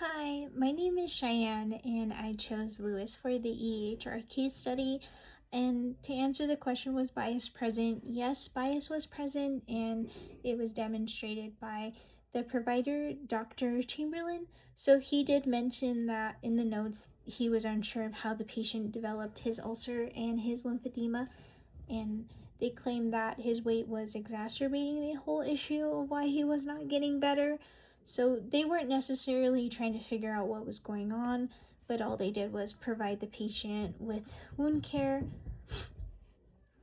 Hi, my name is Cheyenne, and I chose Lewis for the EHR case study. And to answer the question, was bias present? Yes, bias was present, and it was demonstrated by the provider, Dr. Chamberlain. So he did mention that in the notes he was unsure of how the patient developed his ulcer and his lymphedema, and they claimed that his weight was exacerbating the whole issue of why he was not getting better. So they weren't necessarily trying to figure out what was going on, but all they did was provide the patient with wound care.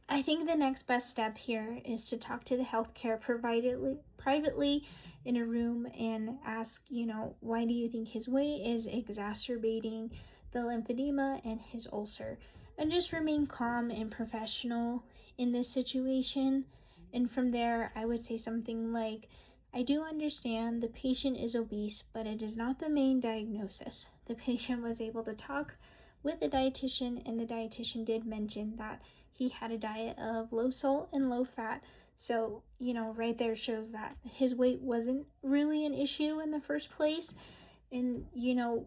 I think the next best step here is to talk to the healthcare provider privately in a room and ask, why do you think his weight is exacerbating the lymphedema and his ulcer? And just remain calm and professional in this situation. And from there, I would say something like, I do understand the patient is obese, but it is not the main diagnosis. The patient was able to talk with the dietitian, and the dietitian did mention that he had a diet of low salt and low fat. So, right there shows that his weight wasn't really an issue in the first place. And,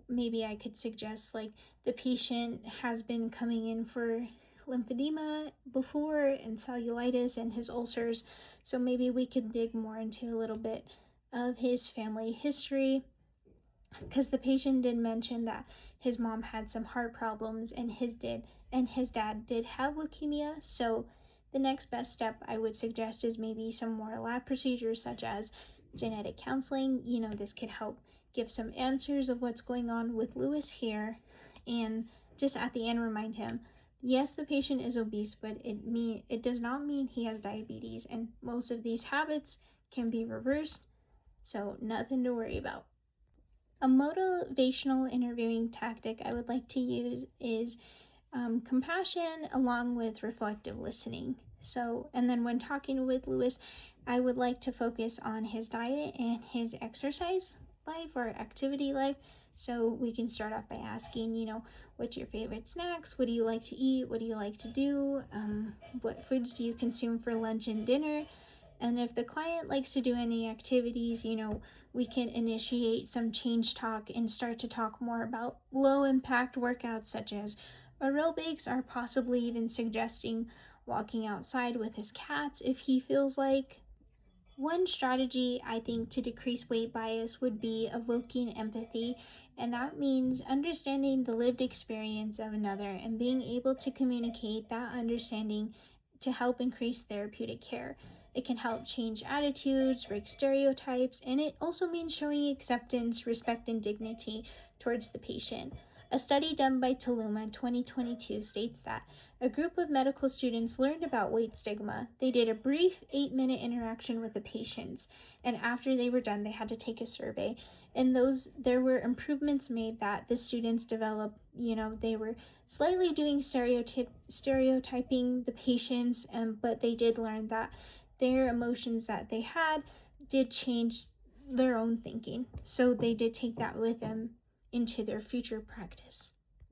maybe I could suggest like the patient has been coming in for lymphedema before and cellulitis and his ulcers. So maybe we could dig more into a little bit of his family history, because the patient did mention that his mom had some heart problems and his dad did have leukemia. So the next best step I would suggest is maybe some more lab procedures such as genetic counseling. This could help give some answers of what's going on with Lewis here, and just at the end remind him, yes, the patient is obese, but it does not mean he has diabetes, and most of these habits can be reversed, so nothing to worry about. A motivational interviewing tactic I would like to use is compassion along with reflective listening. So, and then when talking with Lewis, I would like to focus on his diet and his exercise life or activity life. So we can start off by asking, what's your favorite snacks? What do you like to eat? What do you like to do? What foods do you consume for lunch and dinner? And if the client likes to do any activities, we can initiate some change talk and start to talk more about low impact workouts such as aerobics, or possibly even suggesting walking outside with his cats if he feels like. One strategy I think to decrease weight bias would be evoking empathy, and that means understanding the lived experience of another and being able to communicate that understanding to help increase therapeutic care. It can help change attitudes, break stereotypes, and it also means showing acceptance, respect, and dignity towards the patient. A study done by Toluma 2022 states that a group of medical students learned about weight stigma. They did a brief 8-minute interaction with the patients, and after they were done, they had to take a survey. And there were improvements made that the students developed. They were slightly doing stereotyping the patients, but they did learn that their emotions that they had did change their own thinking. So they did take that with them into their future practice.